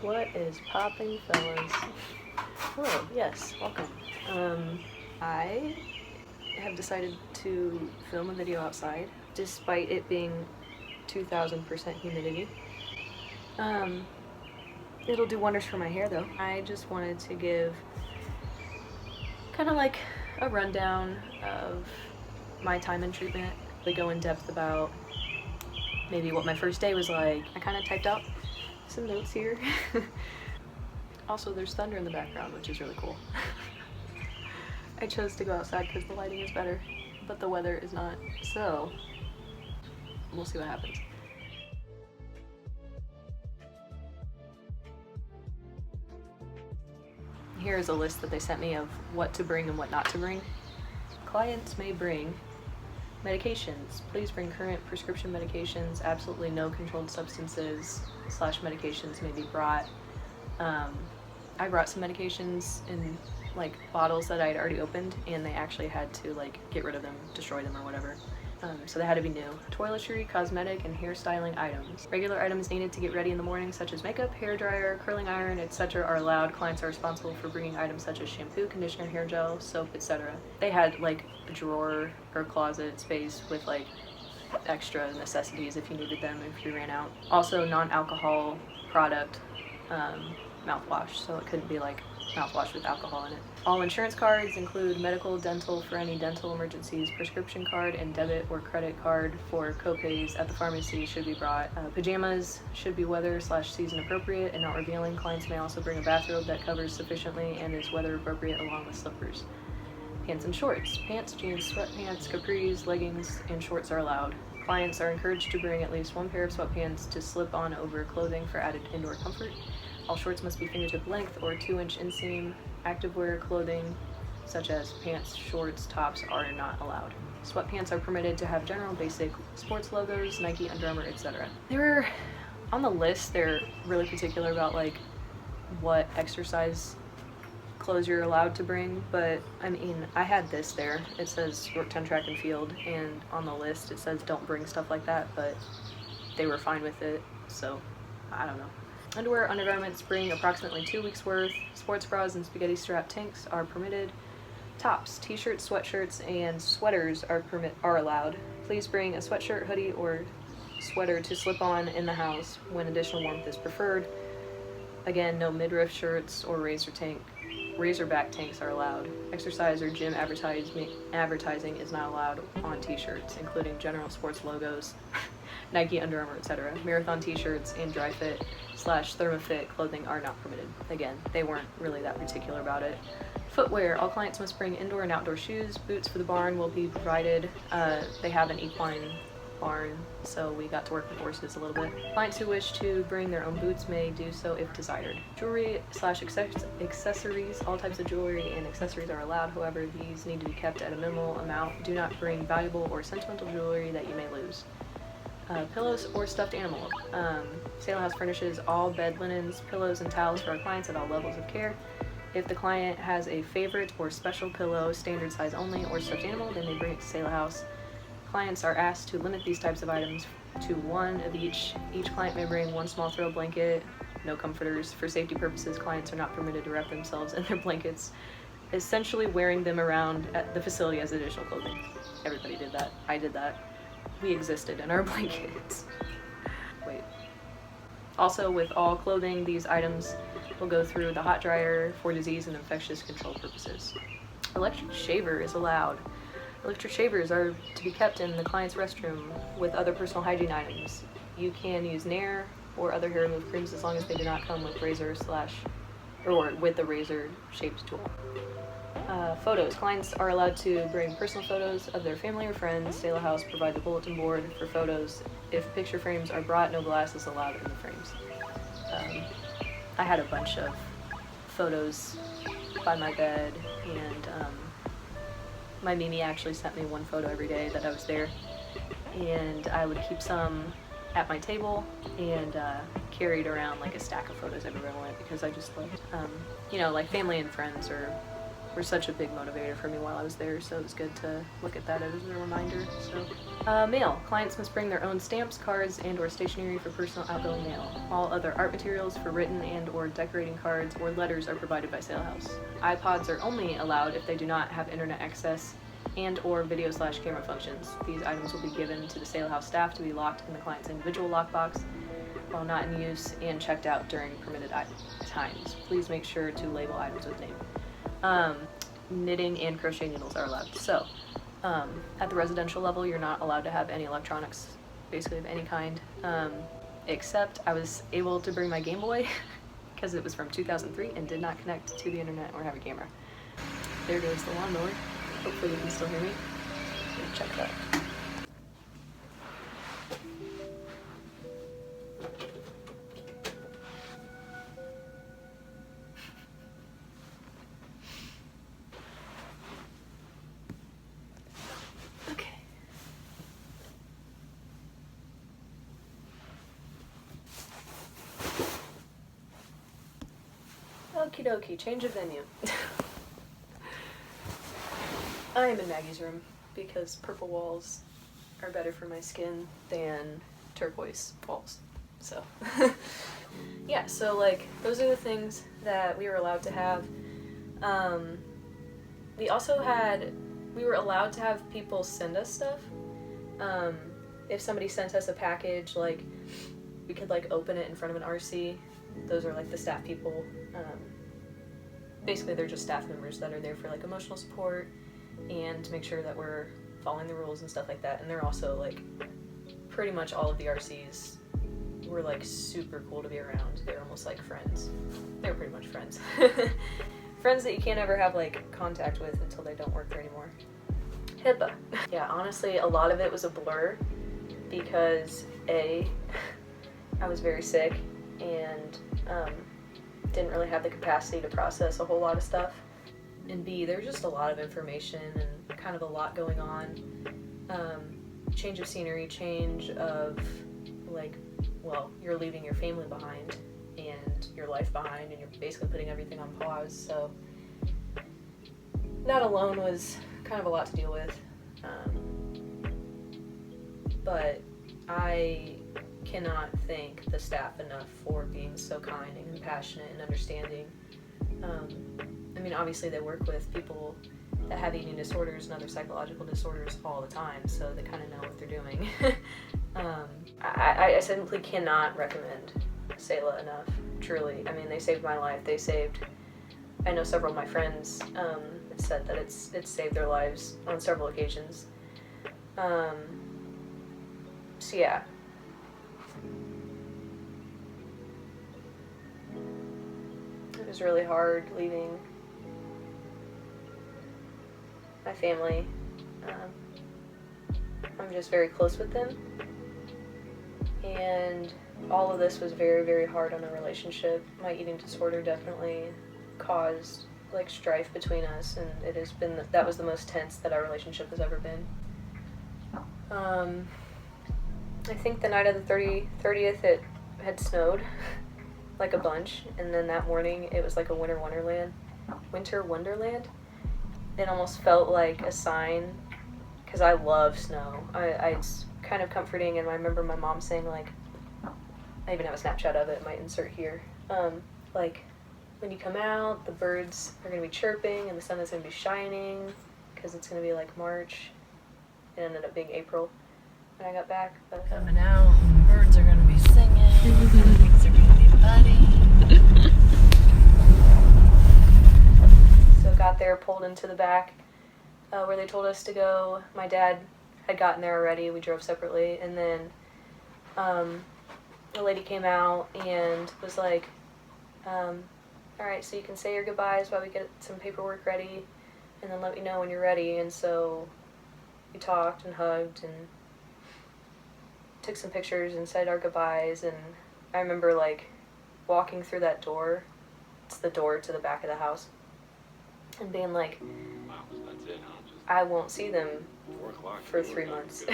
What is popping, fellas? Hello, yes, welcome. I have decided to film a video outside, despite it being 2000% humidity. It'll do wonders for my hair though. I just wanted to give kind of like a rundown of my time in treatment. They go in depth about maybe what my first day was like. I kind of typed out some notes here. Also, there's thunder in the background, which is really cool. I chose to go outside because the lighting is better, but the weather is not, so we'll see what happens. Here is a list that they sent me of what to bring and what not to bring. Clients may bring medications. Please bring current prescription medications. Absolutely no controlled substances / medications may be brought. I brought some medications in like bottles that I had already opened, and they actually had to like get rid of them, destroy them or whatever. So they had to be new. Toiletry, cosmetic, and hairstyling items. Regular items needed to get ready in the morning, such as makeup, hair dryer, curling iron, etc. are allowed. Clients are responsible for bringing items such as shampoo, conditioner, hair gel, soap, etc. They had like a drawer or closet space with like extra necessities if you needed them, if you ran out. Also non-alcohol product, mouthwash, so it couldn't be like mouthwash with alcohol in it. All insurance cards include medical, dental for any dental emergencies, prescription card, and debit or credit card for co-pays at the pharmacy should be brought. Pajamas should be weather / season appropriate and not revealing. Clients may also bring a bathrobe that covers sufficiently and is weather appropriate along with slippers. Pants and shorts. Pants, jeans, sweatpants, capris, leggings, and shorts are allowed. Clients are encouraged to bring at least one pair of sweatpants to slip on over clothing for added indoor comfort. All shorts must be fingertip length or 2-inch inseam. Activewear clothing such as pants, shorts, tops are not allowed. Sweatpants are permitted to have general basic sports logos, Nike, Under Armour, etc. They're on the list. They're really particular about like what exercise clothes you're allowed to bring, but I mean, I had this there. It says Yorktown Track and Field, and on the list it says don't bring stuff like that, but they were fine with it, so I don't know. Underwear, undergarments bring approximately 2 weeks worth. Sports bras and spaghetti strap tanks are permitted. Tops, t-shirts, sweatshirts, and sweaters are allowed. Please bring a sweatshirt, hoodie, or sweater to slip on in the house when additional warmth is preferred. Again, no midriff shirts or razorback tanks are allowed. Exercise or gym advertising is not allowed on t-shirts, including general sports logos, Nike, Under Armour, etc. Marathon t-shirts and dry fit / thermofit clothing are not permitted. Again, they weren't really that particular about it. Footwear. All clients must bring indoor and outdoor shoes. Boots for the barn will be provided. They have an equine barn, so we got to work with horses a little bit. Clients who wish to bring their own boots may do so if desired. Jewelry / accessories. All types of jewelry and accessories are allowed, however, these need to be kept at a minimal amount. Do not bring valuable or sentimental jewelry that you may lose. Pillows or stuffed animal. Selah House furnishes all bed linens, pillows, and towels for our clients at all levels of care. If the client has a favorite or special pillow, standard size only, or stuffed animal, they may bring it to Selah House. Clients are asked to limit these types of items to one of each. Each client may bring one small throw blanket, no comforters. For safety purposes, clients are not permitted to wrap themselves in their blankets, essentially wearing them around at the facility as additional clothing. Everybody did that. I did that. We existed in our blankets. Wait. Also, with all clothing, these items will go through the hot dryer for disease and infectious control purposes. Electric shaver is allowed. Electric shavers are to be kept in the client's restroom with other personal hygiene items. You can use Nair or other hair remove creams as long as they do not come with razor / or with a razor-shaped tool. Photos. Clients are allowed to bring personal photos of their family or friends. Selah House provides a bulletin board for photos. If picture frames are brought, no glass is allowed in the frames. I had a bunch of photos by my bed, and my Mimi actually sent me one photo every day that I was there, and I would keep some at my table and carried around like a stack of photos everywhere I went because I just loved, like family and friends or were such a big motivator for me while I was there, so it was good to look at that as a reminder. So, mail. Clients must bring their own stamps, cards, and/or stationery for personal outgoing mail. All other art materials for written and/or decorating cards or letters are provided by Selah House. iPods are only allowed if they do not have internet access and/or video/camera functions. These items will be given to the Selah House staff to be locked in the client's individual lockbox while not in use and checked out during permitted times. Please make sure to label items with name. Knitting and crochet needles are allowed. So, at the residential level, you're not allowed to have any electronics, basically of any kind, except I was able to bring my Game Boy because it was from 2003 and did not connect to the internet or have a camera. There goes the lawnmower. Hopefully you can still hear me. Check that. Okie dokie, change of venue. I am in Maggie's room because purple walls are better for my skin than turquoise walls. So, yeah, so like, those are the things that we were allowed to have. We were allowed to have people send us stuff. If somebody sent us a package, like, we could like open it in front of an RC. Those are like the staff people. Basically they're just staff members that are there for like emotional support and to make sure that we're following the rules and stuff like that. And they're also like, pretty much all of the RCs were like super cool to be around. They're almost like friends. They're pretty much friends. Friends that you can't ever have like contact with until they don't work there anymore. HIPAA. Yeah, honestly, a lot of it was a blur because I was very sick and didn't really have the capacity to process a whole lot of stuff. And B, there's just a lot of information and kind of a lot going on. Change of scenery, change of like, well, you're leaving your family behind and your life behind and you're basically putting everything on pause. So that alone was kind of a lot to deal with. But I cannot thank the staff enough for being so kind and compassionate and understanding. I mean, obviously they work with people that have eating disorders and other psychological disorders all the time, so they kind of know what they're doing. I simply cannot recommend Selah enough, truly. I mean, they saved my life. I know several of my friends said that it's saved their lives on several occasions. So yeah. It was really hard leaving my family. I'm just very close with them. And all of this was very, very hard on our relationship. My eating disorder definitely caused like strife between us, and it has been that was the most tense that our relationship has ever been. I think the night of the 30th it had snowed like a bunch, and then that morning it was like a winter wonderland. It almost felt like a sign, because I love snow. It's kind of comforting, and I remember my mom saying, like, I even have a Snapchat of it, I might insert here, like, when you come out, the birds are going to be chirping, and the sun is going to be shining, because it's going to be like March. It ended up being April when I got back. But coming out, and the birds are going to be singing, and things are going to be buddy. So got there, pulled into the back where they told us to go. My dad had gotten there already. We drove separately, and then a lady came out and was like, alright, so you can say your goodbyes while we get some paperwork ready, and then let me know when you're ready. And so we talked and hugged and took some pictures and said our goodbyes. And I remember like walking through that door, it's the door to the back of the house, and being like, I won't see them for 3 months.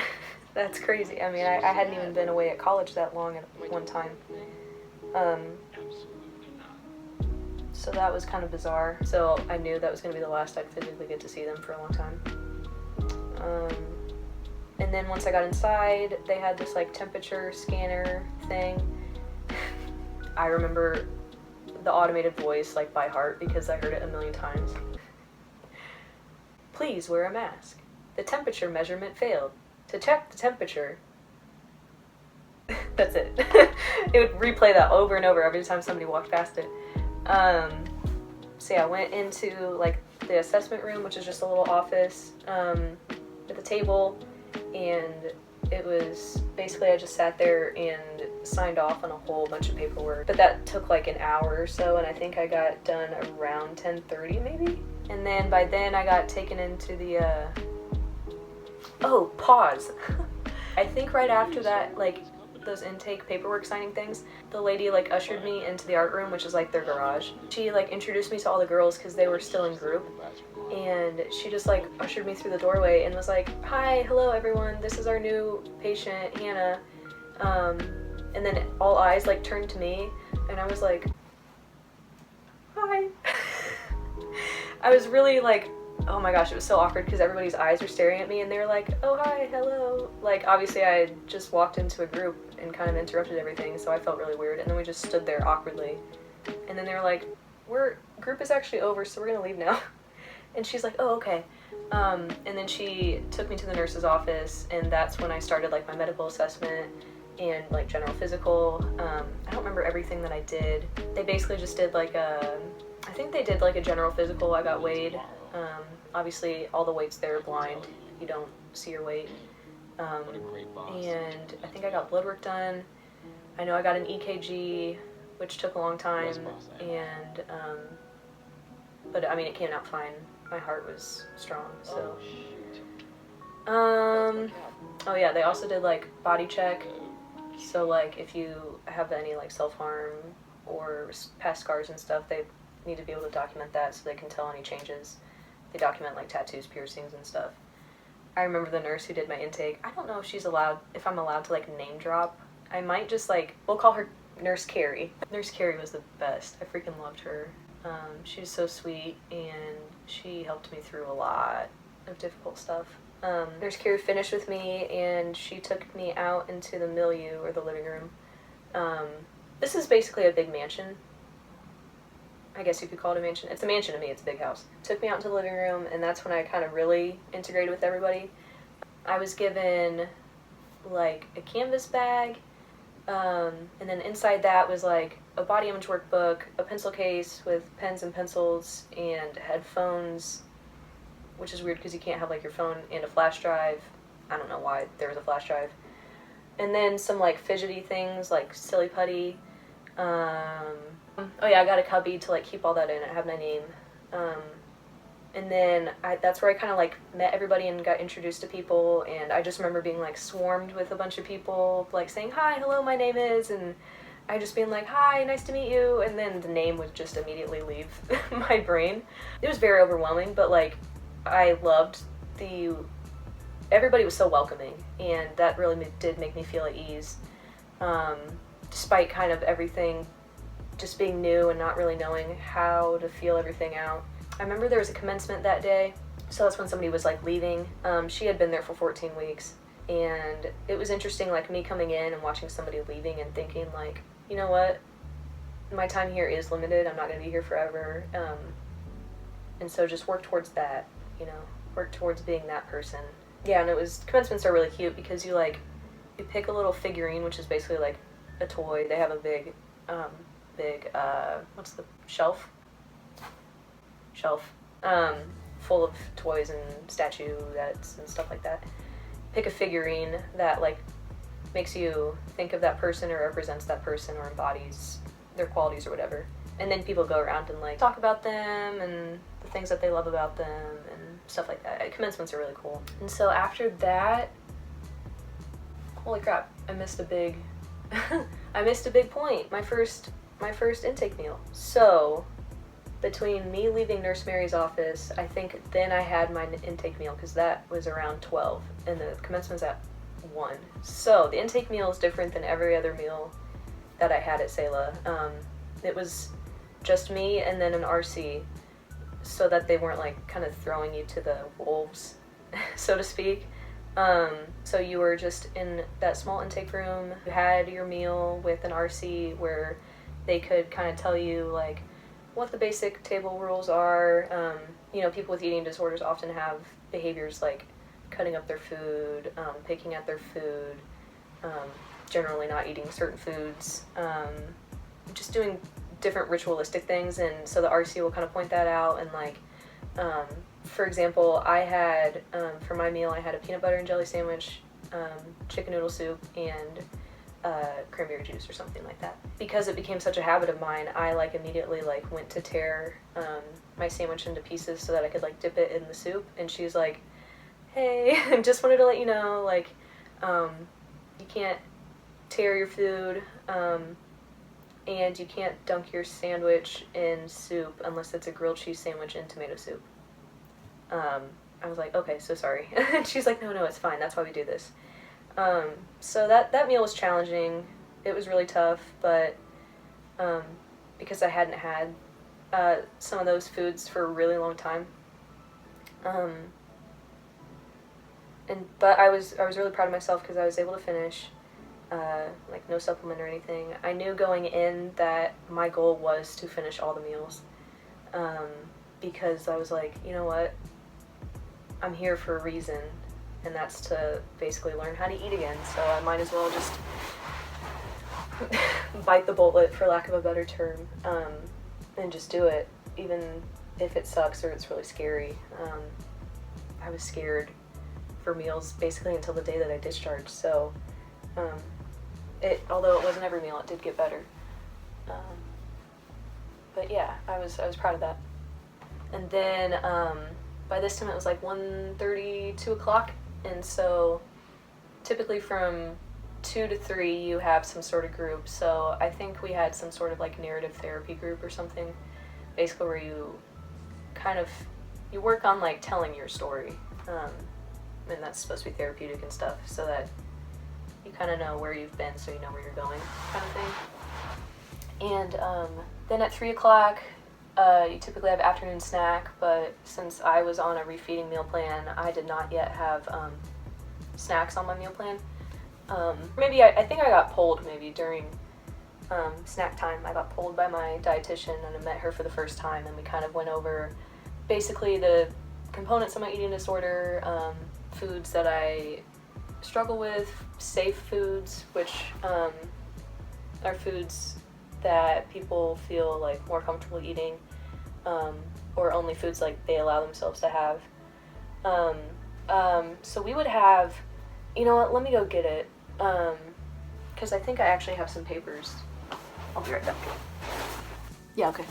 That's crazy. I mean, I hadn't even been away at college that long at one time. So that was kind of bizarre. So I knew that was going to be the last I'd physically get to see them for a long time. And then once I got inside, they had this like temperature scanner thing. I remember the automated voice like by heart because I heard it a million times. Please wear a mask. The temperature measurement failed. To check the temperature. That's it. It would replay that over and over every time somebody walked past it. So yeah, I went into like the assessment room, which is just a little office with a table, and it was basically I just sat there and signed off on a whole bunch of paperwork. But that took like an hour or so, and I think I got done around 10:30 maybe. And then by then I got taken into the oh, pause. I think right after that, like those intake paperwork signing things, the lady like ushered me into the art room, which is like their garage. She like introduced me to all the girls because they were still in group, and she just like ushered me through the doorway and was like, hi, hello everyone, this is our new patient, Hannah. And then all eyes like turned to me, and I was like, hi. I was really like, oh my gosh, it was so awkward because everybody's eyes were staring at me and they were like, oh hi, hello. Like obviously I had just walked into a group and kind of interrupted everything, so I felt really weird. And then we just stood there awkwardly. And then they were like, group is actually over, so we're gonna leave now. And she's like, oh, okay. And then she took me to the nurse's office, and that's when I started like my medical assessment and like general physical. I don't remember everything that I did. They basically just did like I think they did like a general physical. I got weighed. Obviously all the weights there are blind. You don't see your weight. And I think I got blood work done. I know I got an EKG, which took a long time, and but I mean it came out fine. My heart was strong, so. Oh yeah, they also did like body check. So like if you have any like self-harm or past scars and stuff, they need to be able to document that so they can tell any changes. They document like tattoos, piercings, and stuff. I remember the nurse who did my intake. I don't know if I'm allowed to like name drop. I might just like, we'll call her Nurse Carrie. Nurse Carrie was the best. I freaking loved her. She was so sweet, and she helped me through a lot of difficult stuff. Nurse Carrie finished with me, and she took me out into the milieu, or the living room. This is basically a big mansion. I guess you could call it a mansion. It's a mansion to me, it's a big house. Took me out into the living room, and that's when I kind of really integrated with everybody. I was given like a canvas bag, and then inside that was like a body image workbook, a pencil case with pens and pencils, and headphones, which is weird because you can't have like your phone and a flash drive. I don't know why there was a flash drive. And then some like fidgety things like silly putty. Oh yeah, I got a cubby to like keep all that in. I have my name. And then that's where I kind of like met everybody and got introduced to people, and I just remember being like swarmed with a bunch of people like saying, hi, hello, my name is, and I just being like, hi, nice to meet you, and then the name would just immediately leave my brain. It was very overwhelming, but like I loved everybody was so welcoming, and that really did make me feel at ease, despite kind of everything just being new and not really knowing how to feel everything out. I remember there was a commencement that day, so that's when somebody was like leaving. She had been there for 14 weeks, and it was interesting like me coming in and watching somebody leaving and thinking like, you know what, my time here is limited, I'm not going to be here forever, and so just work towards that, you know, work towards being that person. Yeah, and commencements are really cute because you pick a little figurine, which is basically like a toy. They have a big what's the shelf full of toys and statuettes and stuff like that. Pick a figurine that like makes you think of that person or represents that person or embodies their qualities or whatever, and then people go around and like talk about them and the things that they love about them and stuff like that. Commencements are really cool. And so after that, holy crap, I missed a big point. My first intake meal. So between me leaving Nurse Mary's office, I think then I had my intake meal because that was around 12 and the commencement's at 1. So the intake meal is different than every other meal that I had at Selah. It was just me and then an RC, so that they weren't like kind of throwing you to the wolves, so to speak. So you were just in that small intake room. You had your meal with an RC where they could kind of tell you like what the basic table rules are. You know, people with eating disorders often have behaviors like cutting up their food, picking at their food, generally not eating certain foods, just doing different ritualistic things, and so the RC will kind of point that out. And like, for example, I had, for my meal, I had a peanut butter and jelly sandwich, chicken noodle soup, and cranberry juice or something like that. Because it became such a habit of mine, I like immediately like went to tear my sandwich into pieces so that I could like dip it in the soup, and she's like, hey, just wanted to let you know, like, you can't tear your food, and you can't dunk your sandwich in soup unless it's a grilled cheese sandwich in tomato soup. I was like, okay, so sorry. And she's like, no, it's fine, that's why we do this. So that meal was challenging. It was really tough, but because I hadn't had some of those foods for a really long time. But I was really proud of myself because I was able to finish, like no supplement or anything. I knew going in that my goal was to finish all the meals, because I was like, you know what, I'm here for a reason, and that's to basically learn how to eat again, so I might as well just bite the bullet, for lack of a better term, and just do it, even if it sucks or it's really scary. I was scared for meals basically until the day that I discharged, so although it wasn't every meal, it did get better. But yeah, I was proud of that. And then by this time it was like 1:30, 2 o'clock, and so typically from 2 to 3 you have some sort of group. So I think we had some sort of like narrative therapy group or something, basically where you work on like telling your story, and that's supposed to be therapeutic and stuff, so that you kind of know where you've been, so you know where you're going, kind of thing. And then at 3 o'clock, you typically have afternoon snack, but since I was on a refeeding meal plan, I did not yet have snacks on my meal plan. Maybe I think I got polled maybe during snack time. I got polled by my dietitian, and I met her for the first time, and we kind of went over basically the components of my eating disorder, foods that I struggle with, safe foods, which are foods that people feel like more comfortable eating, or only foods like they allow themselves to have. So we would have, you know what, let me go get it, because I think I actually have some papers. I'll be right back. Yeah, okay.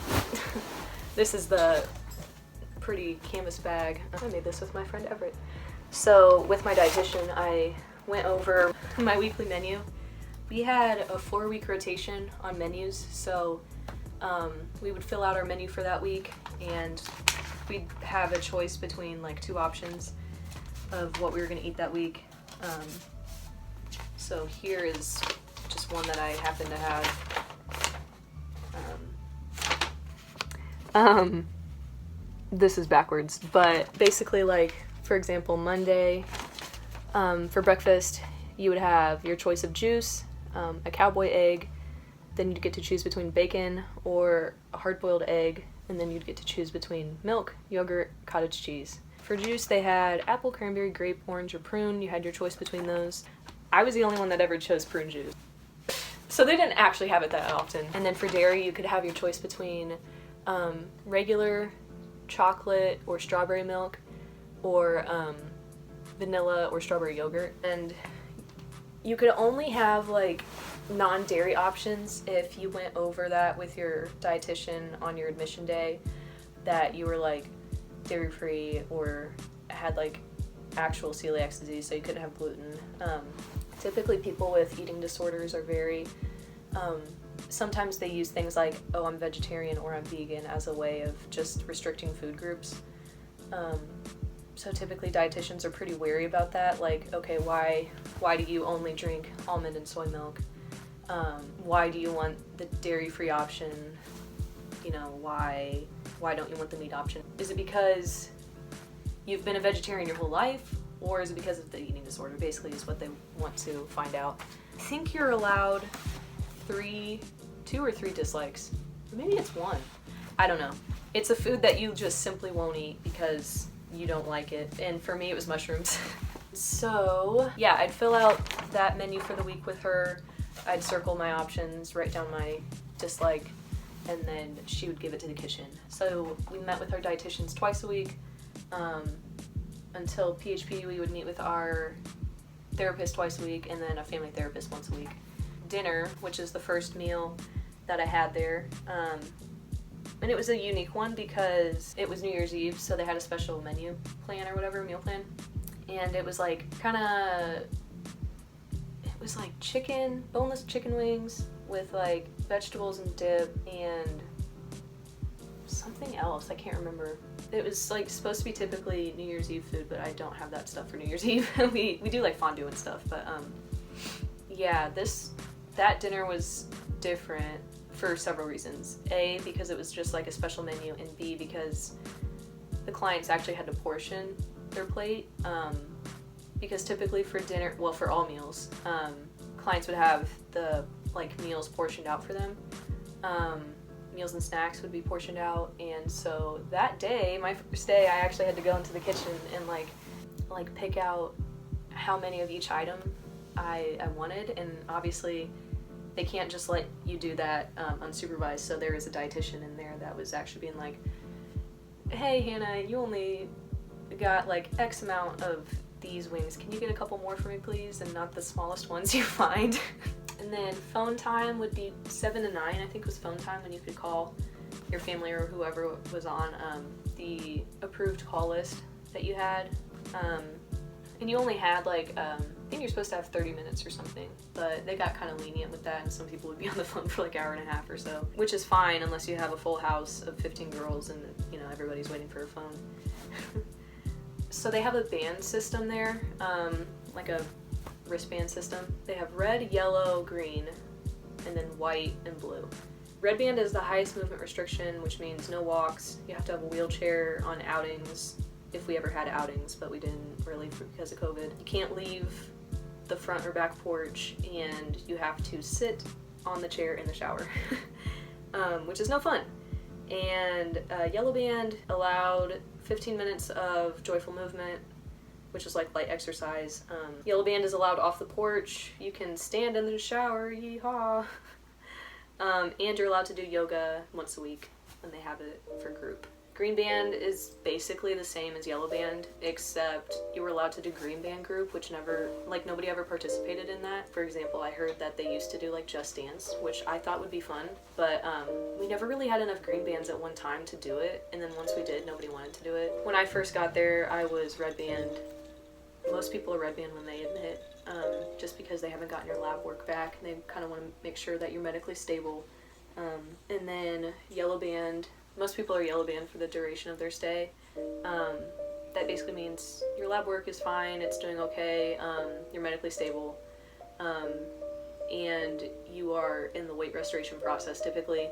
This is the pretty canvas bag. I made this with my friend Everett. So with my dietitian, I went over my weekly menu. We had a 4-week rotation on menus, so we would fill out our menu for that week, and we'd have a choice between like 2 options of what we were going to eat that week. So here is just one that I happen to have. This is backwards, but basically, like, for example, Monday, for breakfast, you would have your choice of juice, a cowboy egg, then you'd get to choose between bacon or a hard-boiled egg, and then you'd get to choose between milk, yogurt, cottage cheese. For juice, they had apple, cranberry, grape, orange, or prune. You had your choice between those. I was the only one that ever chose prune juice, so they didn't actually have it that often. And then for dairy, you could have your choice between regular chocolate or strawberry milk, or vanilla or strawberry yogurt. And you could only have like non-dairy options if you went over that with your dietitian on your admission day, that you were like dairy-free or had like actual celiac disease, so you couldn't have gluten. Typically people with eating disorders are very, sometimes they use things like, oh, I'm vegetarian or I'm vegan as a way of just restricting food groups. So typically dietitians are pretty wary about that, like, okay, why do you only drink almond and soy milk? Why do you want the dairy-free option? you know, why don't you want the meat option? Is it because you've been a vegetarian your whole life, or is it because of the eating disorder? Basically is what they want to find out. I think you're allowed 2 or 3 dislikes. Maybe it's 1. I don't know. It's a food that you just simply won't eat because you don't like it. And for me, it was mushrooms. So yeah, I'd fill out that menu for the week with her. I'd circle my options, write down my dislike, and then she would give it to the kitchen. So we met with our dietitians twice a week. Until PHP, we would meet with our therapist twice a week, and then a family therapist once a week. Dinner, which is the first meal that I had there, and it was a unique one because it was New Year's Eve, so they had a special menu plan or whatever, meal plan, and it was like chicken, boneless chicken wings with like vegetables and dip and something else, I can't remember. It was like supposed to be typically New Year's Eve food, but I don't have that stuff for New Year's Eve. we do like fondue and stuff, but yeah, that dinner was different for several reasons. A, because it was just like a special menu, and B, because the clients actually had to portion their plate, because typically for dinner, well, for all meals, clients would have the like meals portioned out for them. Meals and snacks would be portioned out, and so that day, my first day, I actually had to go into the kitchen and like pick out how many of each item I wanted, and obviously they can't just let you do that unsupervised, so there is a dietitian in there that was actually being like, hey Hannah, you only got like X amount of these wings, can you get a couple more for me please, and not the smallest ones you find. And then phone time would be 7 to 9, I think was phone time, when you could call your family or whoever was on the approved call list that you had. And you only had like, I think you're supposed to have 30 minutes or something, but they got kind of lenient with that, and some people would be on the phone for like an hour and a half or so, which is fine unless you have a full house of 15 girls and, you know, everybody's waiting for a phone. So they have a band system there, like a wristband system. They have red, yellow, green, and then white and blue. Red band is the highest movement restriction, which means no walks. You have to have a wheelchair on outings, if we ever had outings, but we didn't really because of COVID. You can't leave the front or back porch, and you have to sit on the chair in the shower, which is no fun. And yellow band allowed 15 minutes of joyful movement, which is like light exercise. Yellow band is allowed off the porch. You can stand in the shower, yeehaw. And you're allowed to do yoga once a week when they have it for group. Green band is basically the same as yellow band, except you were allowed to do green band group, which nobody ever participated in that. For example, I heard that they used to do like Just Dance, which I thought would be fun, but we never really had enough green bands at one time to do it, and then once we did, nobody wanted to do it. When I first got there, I was red band. Most people are red band when they admit, just because they haven't gotten your lab work back, and they kind of want to make sure that you're medically stable. And then yellow band, most people are yellow band for the duration of their stay. That basically means your lab work is fine, it's doing okay, you're medically stable, and you are in the weight restoration process typically,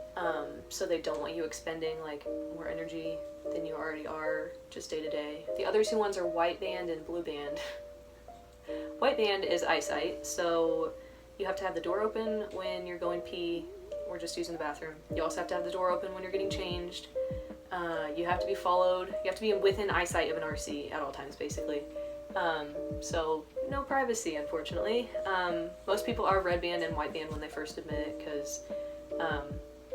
so they don't want you expending like more energy than you already are just day to day. The other two ones are white band and blue band. White band is eyesight, so you have to have the door open when you're going pee or just using the bathroom. You also have to have the door open when you're getting changed. You have to be followed. You have to be within eyesight of an RC at all times, basically. So no privacy, unfortunately. Most people are red band and white band when they first admit it, because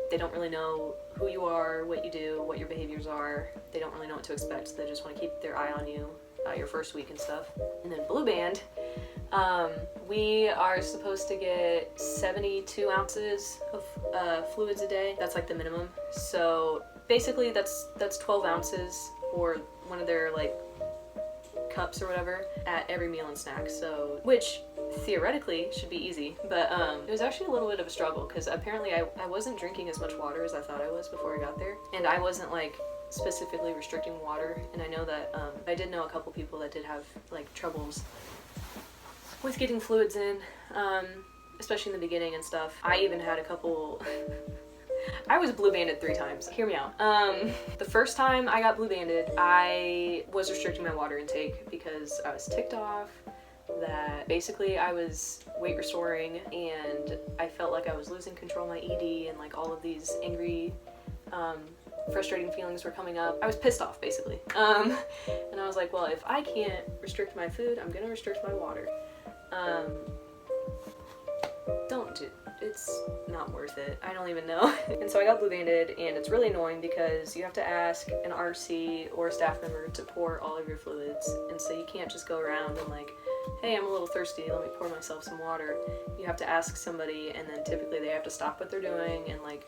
they don't really know who you are, what you do, what your behaviors are. They don't really know what to expect, so they just want to keep their eye on you your first week and stuff. And then blue band, we are supposed to get 72 ounces of fluids a day. That's like the minimum. So basically that's 12 ounces, or one of their like cups or whatever, at every meal and snack. So, which theoretically should be easy, but it was actually a little bit of a struggle, because apparently I wasn't drinking as much water as I thought I was before I got there, and I wasn't like specifically restricting water. And I know that I did know a couple people that did have like troubles with getting fluids in, especially in the beginning and stuff. I even had a couple I was blue banded 3 times. Hear me out. The first time I got blue banded, I was restricting my water intake because I was ticked off that basically I was weight restoring and I felt like I was losing control of my ED and like all of these angry, frustrating feelings were coming up. I was pissed off basically. And I was like, well, if I can't restrict my food, I'm gonna restrict my water. Don't do, it's not worth it. I don't even know. And so I got blue banded, and it's really annoying because you have to ask an RC or a staff member to pour all of your fluids, and so you can't just go around and like, hey, I'm a little thirsty, let me pour myself some water. You have to ask somebody, and then typically they have to stop what they're doing and like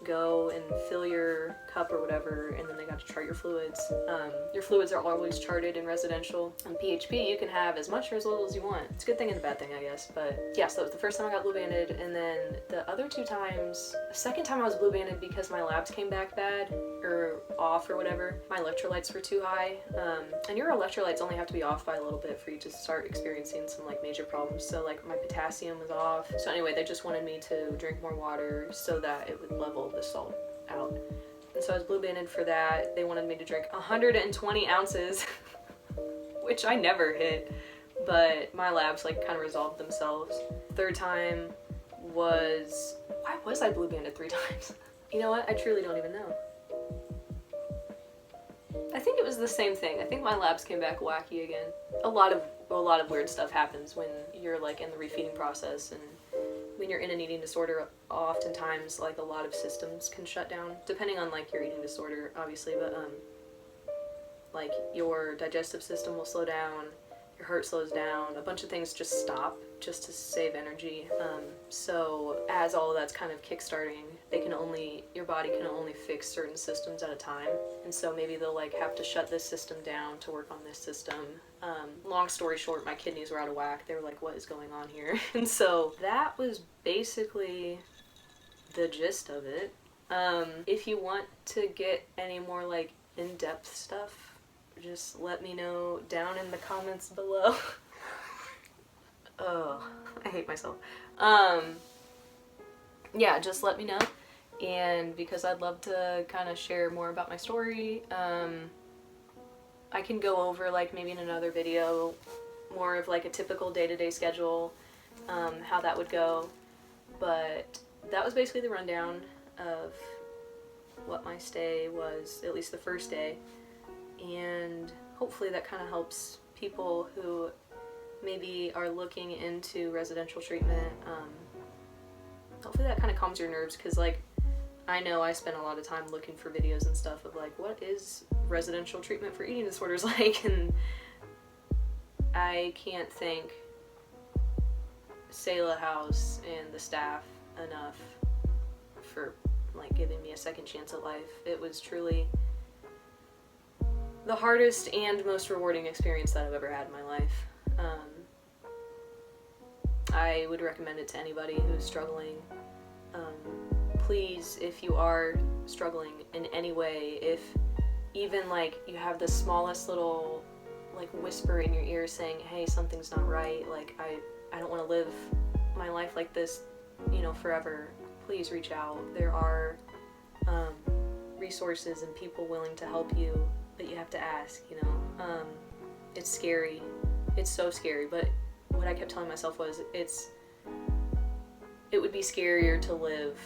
go and fill your cup or whatever, and then they got to chart your fluids. Your fluids are always charted in residential. On PHP, you can have as much or as little as you want. It's a good thing and a bad thing, I guess. But yeah, so that was the first time I got blue banded, and then the other 2 times, the second time I was blue banded because my labs came back bad or off or whatever. My electrolytes were too high, and your electrolytes only have to be off by a little bit for you to start experiencing some like major problems. So like my potassium was off. So anyway, they just wanted me to drink more water so that it would level the salt out. And so I was blue banded for that. They wanted me to drink 120 ounces, which I never hit, but my labs like kind of resolved themselves. Third time was, why was I blue banded 3 times? You know what? I truly don't even know. I think it was the same thing. I think my labs came back wacky again. A lot of weird stuff happens when you're like in the refeeding process, and when you're in an eating disorder, oftentimes like a lot of systems can shut down, depending on like your eating disorder, obviously, but like your digestive system will slow down, your heart slows down, a bunch of things just stop just to save energy. So as all of that's kind of kickstarting, your body can only fix certain systems at a time, and so maybe they'll like have to shut this system down to work on this system. Long story short, my kidneys were out of whack. They were like, what is going on here? And so that was basically the gist of it. If you want to get any more like in-depth stuff, just let me know down in the comments below. Oh, I hate myself. Yeah, just let me know. And because I'd love to kind of share more about my story, I can go over like maybe in another video more of like a typical day-to-day schedule, how that would go. But that was basically the rundown of what my stay was, at least the first day. And hopefully that kind of helps people who maybe are looking into residential treatment. Hopefully that kind of calms your nerves, because like I know I spent a lot of time looking for videos and stuff of like, what is residential treatment for eating disorders like, and I can't thank Selah House and the staff enough for like giving me a second chance at life. It was truly the hardest and most rewarding experience that I've ever had in my life. I would recommend it to anybody who's struggling. Please, if you are struggling in any way, if even like you have the smallest little like whisper in your ear saying, hey, something's not right, like I don't want to live my life like this, you know, forever, please reach out. There are resources and people willing to help you, but you have to ask, you know. It's scary. It's so scary, but what I kept telling myself was it would be scarier to live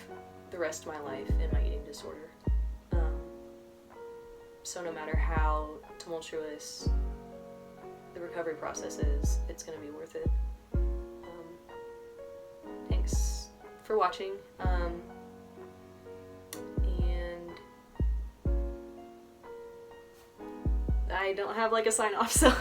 the rest of my life in my eating disorder. So no matter how tumultuous the recovery process is, it's going to be worth it. Thanks for watching. And I don't have like a sign off, so